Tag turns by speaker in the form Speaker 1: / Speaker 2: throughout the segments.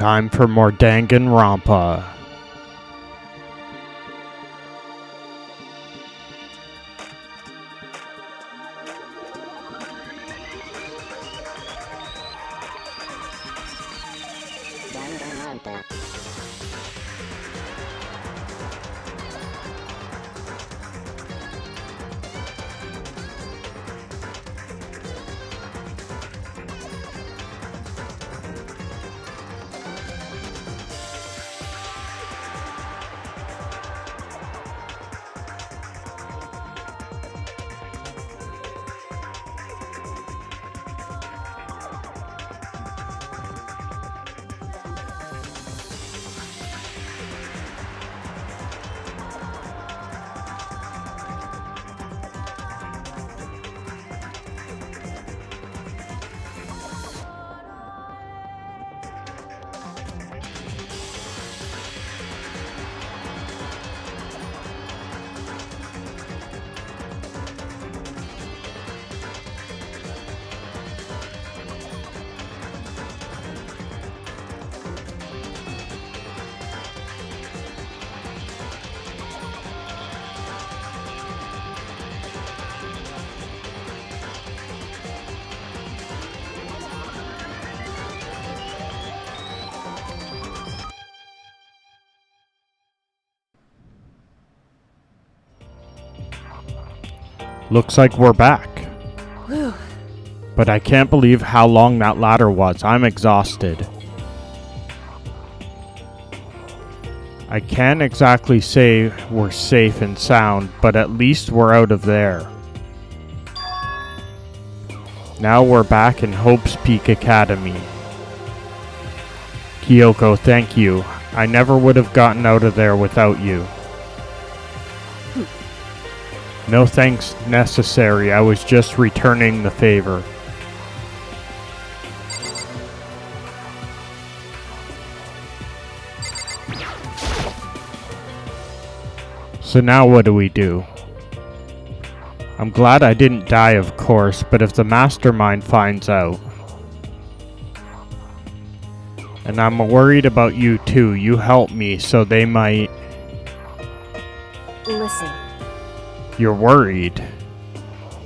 Speaker 1: Time for more Danganronpa.
Speaker 2: Danganronpa.
Speaker 1: Looks like we're back.
Speaker 2: Whew.
Speaker 1: But I can't believe how long that ladder was. I'm exhausted. I can't exactly say we're safe and sound, but at least we're out of there. Now we're back in Hope's Peak Academy. Kyoko, thank you. I never would have gotten out of there without you. No thanks necessary, I was just returning the favor. So now what do? I'm glad I didn't die, of course, but if the mastermind finds out... And I'm worried about you too, you help me, so they might...
Speaker 2: Listen.
Speaker 1: You're worried?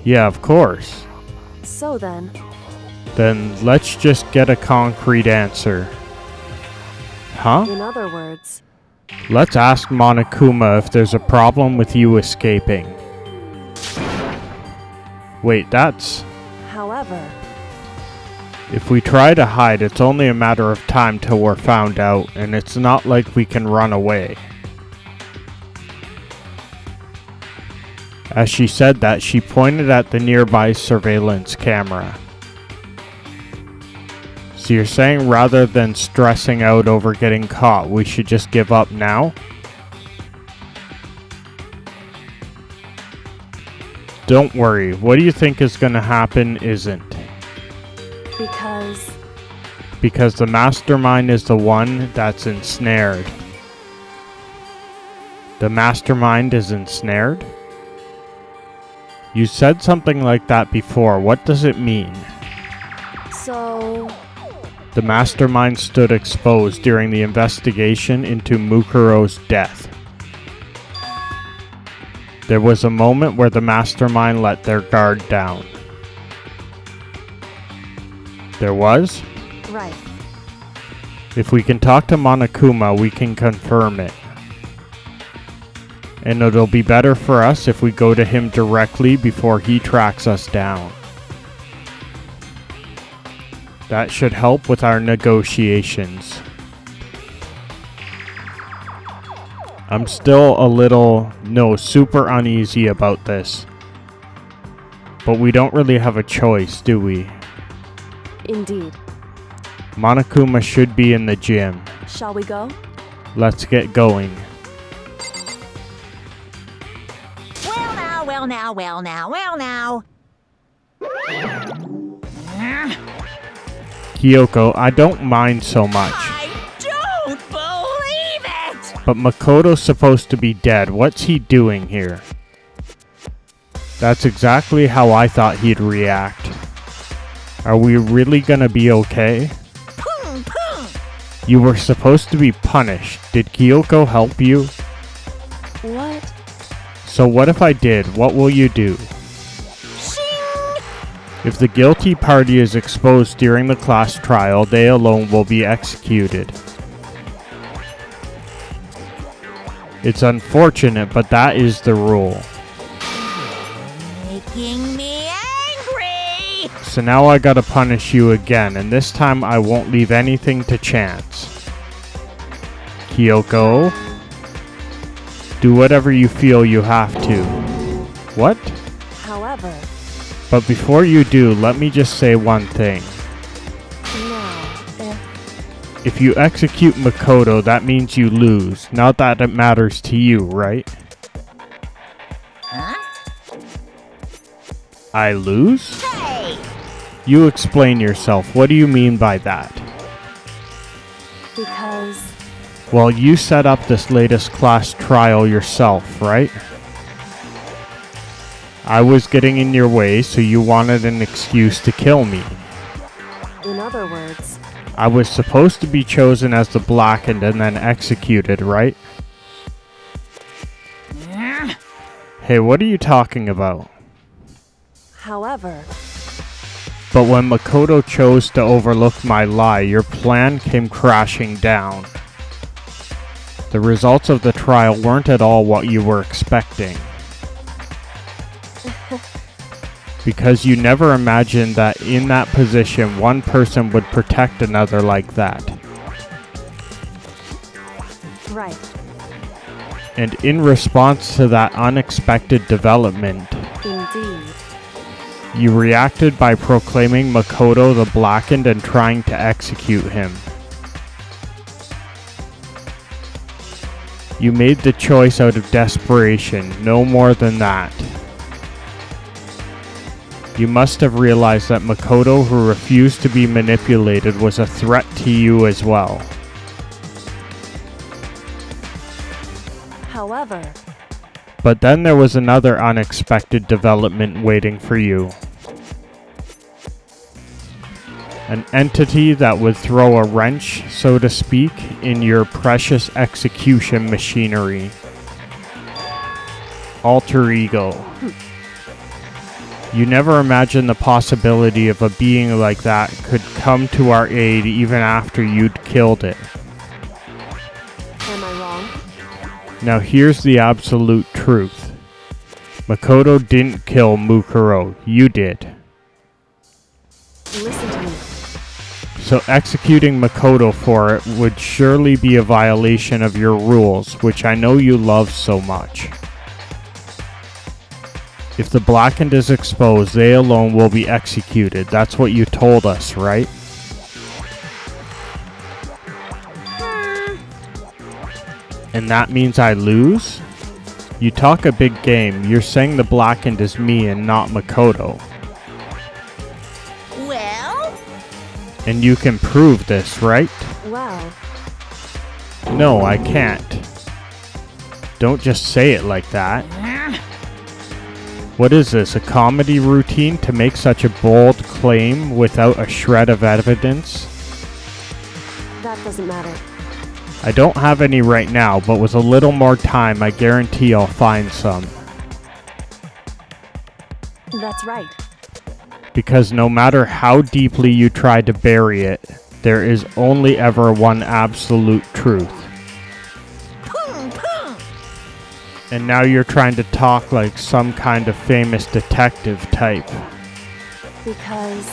Speaker 1: Yeah, of course.
Speaker 2: So then...
Speaker 1: Then let's just get a concrete answer. Huh?
Speaker 2: In other words...
Speaker 1: Let's ask Monokuma if there's a problem with you escaping. Wait, that's...
Speaker 2: However...
Speaker 1: If we try to hide, it's only a matter of time till we're found out, and it's not like we can run away. As she said that, she pointed at the nearby surveillance camera. So you're saying rather than stressing out over getting caught, we should just give up now? Don't worry, what do you think is going to happen isn't. Because the mastermind is the one that's ensnared. The mastermind is ensnared? You said something like that before. What does it mean?
Speaker 2: So...
Speaker 1: The mastermind stood exposed during the investigation into Mukuro's death. There was a moment where the mastermind let their guard down. There was?
Speaker 2: Right.
Speaker 1: If we can talk to Monokuma, we can confirm it. And it'll be better for us if we go to him directly before he tracks us down. That should help with our negotiations. I'm still a little, super uneasy about this. But we don't really have a choice, do we?
Speaker 2: Indeed.
Speaker 1: Monokuma should be in the gym.
Speaker 2: Shall we go?
Speaker 1: Let's get going.
Speaker 3: Well now.
Speaker 1: Kyoko, I don't mind so much.
Speaker 3: I don't believe it!
Speaker 1: But Makoto's supposed to be dead. What's he doing here? That's exactly how I thought he'd react. Are we really gonna be okay? You were supposed to be punished. Did Kyoko help you?
Speaker 2: What?
Speaker 1: So what if I did? What will you do?
Speaker 3: Shing!
Speaker 1: If the guilty party is exposed during the class trial, they alone will be executed. It's unfortunate, but that is the rule.
Speaker 3: Making me angry!
Speaker 1: So now I gotta punish you again, and this time I won't leave anything to chance. Kyoko, do whatever you feel you have to. What?
Speaker 2: However,
Speaker 1: But before you do, let me just say one thing.
Speaker 2: now,
Speaker 1: If you execute Makoto, that means you lose. Not that it matters to you, right?
Speaker 3: Huh?
Speaker 1: I lose?
Speaker 3: Hey!
Speaker 1: You explain yourself. What do you mean by that?
Speaker 2: because
Speaker 1: Well, you set up this latest class trial yourself, right? I was getting in your way, so you wanted an excuse to kill me.
Speaker 2: in other words,
Speaker 1: I was supposed to be chosen as the blackened and then executed, right? Hey, what are you talking about?
Speaker 2: however,
Speaker 1: But when Makoto chose to overlook my lie, your plan came crashing down. The results of the trial weren't at all what you were expecting. Because you never imagined that in that position, one person would protect another like that.
Speaker 2: right,
Speaker 1: And in response to that unexpected development,
Speaker 2: indeed,
Speaker 1: you reacted by proclaiming Makoto the Blackened and trying to execute him. You made the choice out of desperation, no more than that. You must have realized that Makoto, who refused to be manipulated, was a threat to you as well.
Speaker 2: however,
Speaker 1: But then there was another unexpected development waiting for you. An entity that would throw a wrench, so to speak, in your precious execution machinery. Alter ego. You never imagined the possibility of a being like that could come to our aid even after you'd killed it.
Speaker 2: am I wrong?
Speaker 1: Now here's the absolute truth. Makoto didn't kill Mukuro, you did.
Speaker 2: Listen to me.
Speaker 1: So executing Makoto for it would surely be a violation of your rules, which I know you love so much. If the Blackened is exposed, they alone will be executed. That's what you told us, right? And that means I lose? You talk a big game. You're saying the Blackened is me and not Makoto.
Speaker 3: Well?
Speaker 1: And you can prove this, right?
Speaker 2: Well,
Speaker 1: No, I can't. Don't just say it like that. What is this, a comedy routine to make such a bold claim without a shred of evidence?
Speaker 2: that doesn't matter.
Speaker 1: I don't have any right now, but with a little more time, I guarantee I'll find some.
Speaker 2: That's right.
Speaker 1: Because no matter how deeply you try to bury it, there is only ever one absolute truth.
Speaker 3: Boom, boom.
Speaker 1: And now you're trying to talk like some kind of famous detective type.
Speaker 2: Because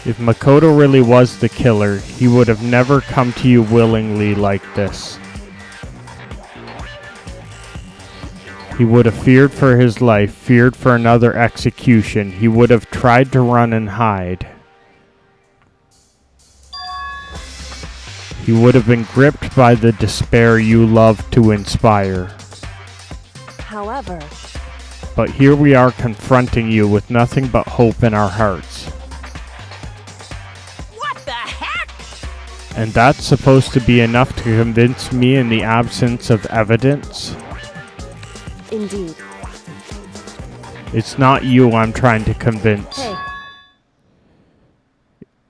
Speaker 1: If Makoto really was the killer, he would have never come to you willingly like this. He would have feared for his life, feared for another execution. He would have tried to run and hide. He would have been gripped by the despair you love to inspire.
Speaker 2: however,
Speaker 1: But here we are confronting you with nothing but hope in our hearts.
Speaker 3: What the heck?
Speaker 1: And that's supposed to be enough to convince me in the absence of evidence?
Speaker 2: indeed.
Speaker 1: It's not you I'm trying to convince.
Speaker 2: Hey,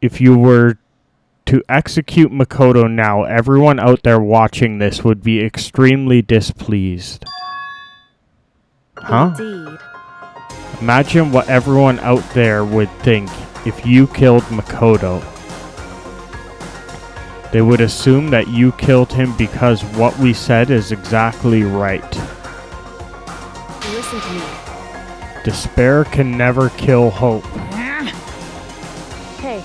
Speaker 1: If you were To execute Makoto now, everyone out there watching this would be extremely displeased. Huh?
Speaker 2: Indeed.
Speaker 1: Imagine what everyone out there would think if you killed Makoto. They would assume that you killed him because what we said is exactly right.
Speaker 2: Listen to me.
Speaker 1: Despair can never kill hope.
Speaker 2: Hey,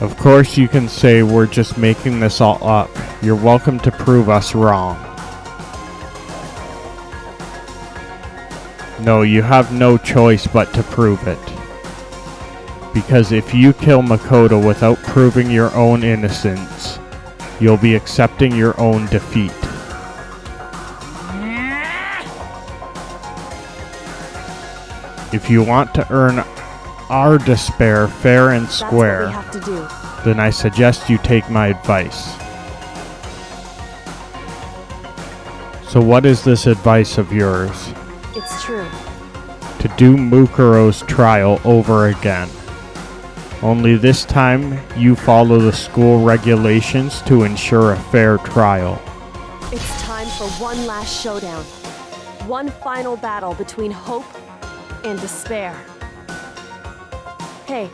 Speaker 1: Of course you can say we're just making this all up. You're welcome to prove us wrong. No, you have no choice but to prove it. Because if you kill Makoto without proving your own innocence, you'll be accepting your own defeat. If you want to earn our despair fair and
Speaker 2: that's what
Speaker 1: square,
Speaker 2: we have to do.
Speaker 1: then I suggest you take my advice. So what is this advice of yours?
Speaker 2: It's true.
Speaker 1: To do Mukuro's trial over again. Only this time, you follow the school regulations to ensure a fair trial.
Speaker 2: It's time for one last showdown. One final battle between hope and despair. Hey,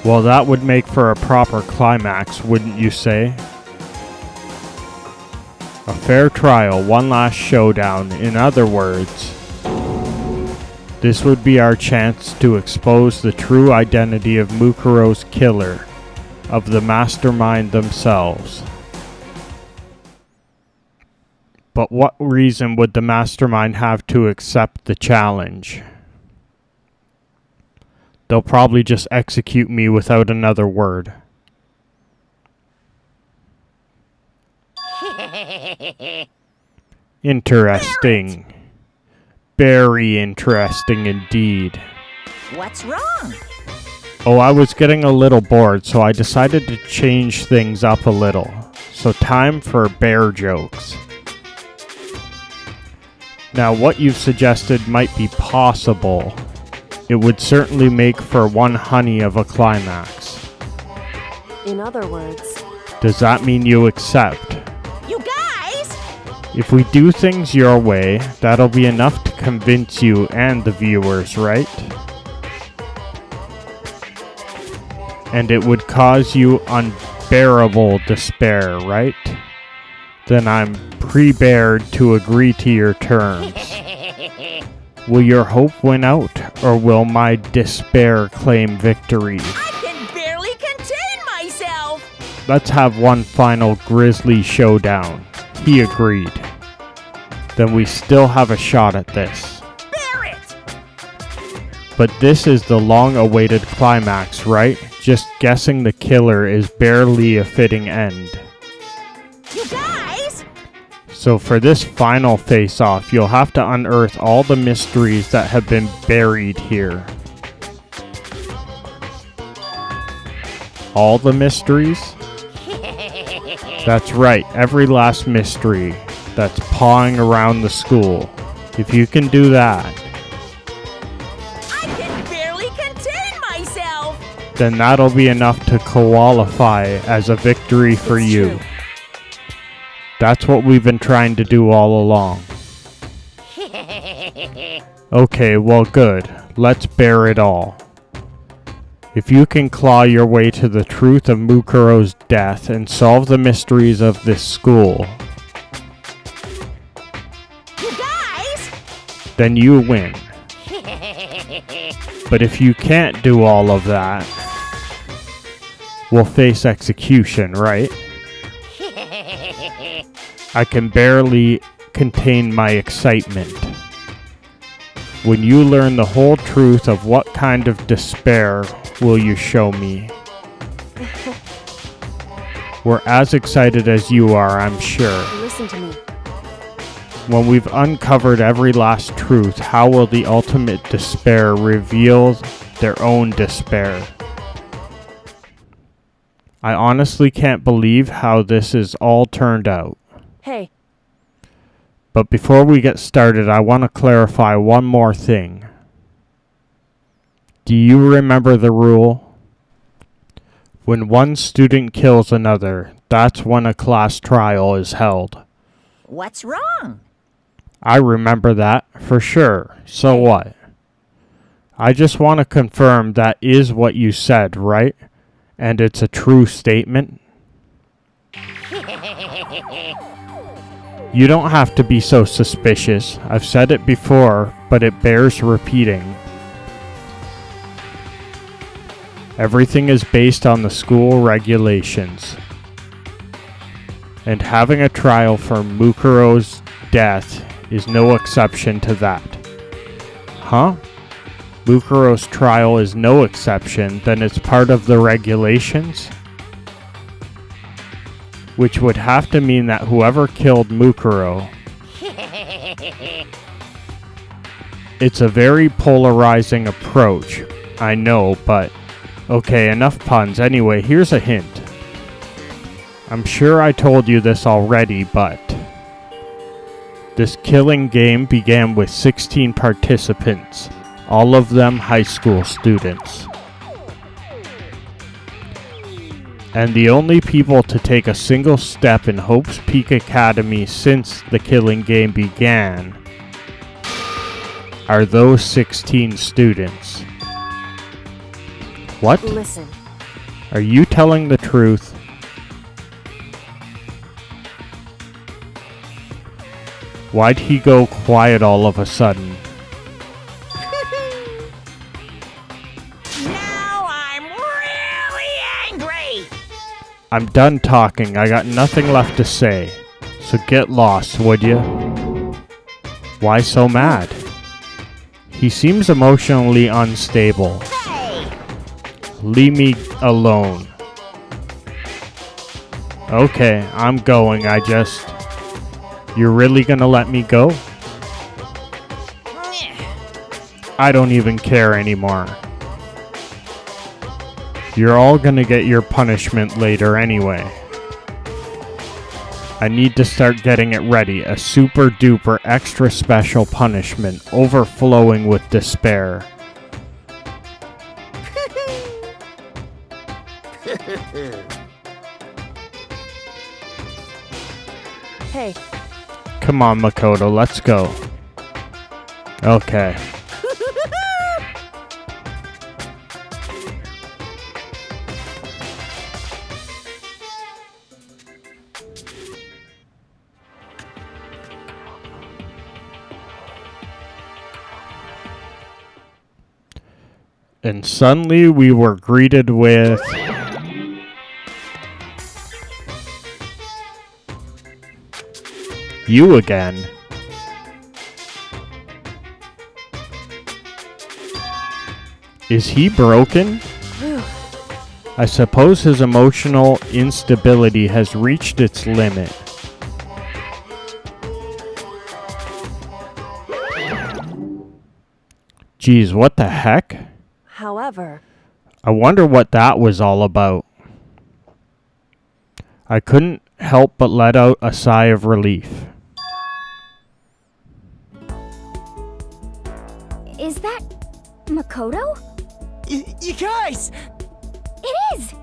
Speaker 1: Well, that would make for a proper climax, wouldn't you say? A fair trial, one last showdown, in other words. This would be our chance to expose the true identity of Mukuro's killer, of the mastermind themselves. But what reason would the mastermind have to accept the challenge? They'll probably just execute me without another word. Interesting. Very interesting indeed.
Speaker 3: What's wrong?
Speaker 1: Oh, I was getting a little bored, so I decided to change things up a little. So time for bear jokes. Now, what you've suggested might be possible. It would certainly make for one honey of a climax.
Speaker 2: in other words,
Speaker 1: Does that mean you accept?
Speaker 3: You guys!
Speaker 1: If we do things your way, that'll be enough to convince you and the viewers, right? And it would cause you unbearable despair, right? Then I'm prepared to agree to your terms. Will your hope win out, or will my despair claim victory?
Speaker 3: I can barely contain myself!
Speaker 1: Let's have one final grisly showdown. He agreed. Then we still have a shot at this.
Speaker 3: Bear it!
Speaker 1: But this is the long-awaited climax, right? Just guessing the killer is barely a fitting end.
Speaker 3: You guys!
Speaker 1: So for this final face-off, you'll have to unearth all the mysteries that have been buried here. All the mysteries? That's right, every last mystery that's pawing around the school. If you can do that,
Speaker 3: I can barely contain myself!
Speaker 1: then that'll be enough to qualify as a victory for
Speaker 2: It's
Speaker 1: you.
Speaker 2: true.
Speaker 1: That's what we've been trying to do all along. Okay, well good. Let's bear it all. If you can claw your way to the truth of Mukuro's death and solve the mysteries of this school,
Speaker 3: You guys!
Speaker 1: then you win. But if you can't do all of that, we'll face execution, right? I can barely contain my excitement. When you learn the whole truth of what kind of despair will you show me? We're as excited as you are, I'm sure.
Speaker 2: listen to me.
Speaker 1: When we've uncovered every last truth, how will the ultimate despair reveal their own despair? I honestly can't believe how this is all turned out.
Speaker 2: Hey,
Speaker 1: But before we get started, I want to clarify one more thing. Do you remember the rule? When one student kills another, that's when a class trial is held.
Speaker 3: What's wrong?
Speaker 1: I remember that, for sure. So what? I just want to confirm that is what you said, right? And it's a true statement? You don't have to be so suspicious. I've said it before, but it bears repeating. Everything is based on the school regulations. And having a trial for Mukuro's death is no exception to that. Huh? Mukuro's trial is no exception, then it's part of the regulations? Which would have to mean that whoever killed Mukuro... It's a very polarizing approach, I know, but... Okay, enough puns. Anyway, here's a hint. I'm sure I told you this already, but... This killing game began with 16 participants, all of them high school students. And the only people to take a single step in Hope's Peak Academy since the killing game began are those 16 students. What?
Speaker 2: Listen.
Speaker 1: Are you telling the truth? Why'd he go quiet all of a sudden?
Speaker 3: Now I'm really angry!
Speaker 1: I'm done talking. I got nothing left to say. So get lost, would you? Why so mad? He seems emotionally unstable.
Speaker 3: Hey!
Speaker 1: Leave me alone. Okay, I'm going. You're really gonna let me go? I don't even care anymore. You're all gonna get your punishment later anyway. I need to start getting it ready. A super duper extra special punishment, overflowing with despair.
Speaker 2: Hey,
Speaker 1: Come on, Makoto, let's go. Okay. And suddenly we were greeted with... You again. Is he broken? I suppose his emotional instability has reached its limit. Geez, what the heck?
Speaker 2: however...
Speaker 1: I wonder what that was all about. I couldn't help but let out a sigh of relief.
Speaker 4: Is that Makoto?
Speaker 5: You guys!
Speaker 4: It is!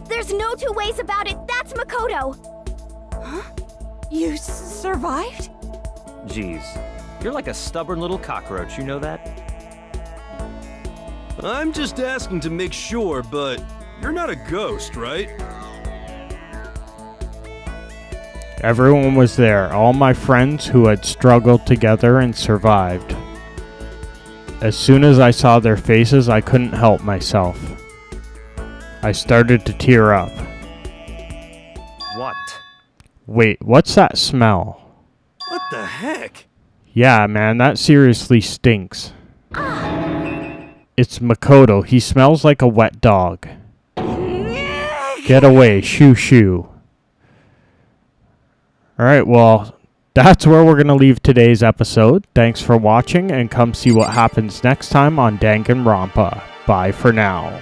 Speaker 4: There's no two ways about it. That's Makoto!
Speaker 5: Huh? You survived?
Speaker 6: Jeez, you're like a stubborn little cockroach, you know that?
Speaker 7: I'm just asking to make sure, but you're not a ghost, right?
Speaker 1: Everyone was there, all my friends who had struggled together and survived. As soon as I saw their faces, I couldn't help myself. I started to tear up.
Speaker 6: What?
Speaker 1: Wait, what's that smell?
Speaker 7: What the heck?
Speaker 1: Yeah, man, that seriously stinks. It's Makoto. He smells like a wet dog. Get away, shoo shoo. Alright, well, that's where we're going to leave today's episode. Thanks for watching, and come see what happens next time on Danganronpa. Bye for now.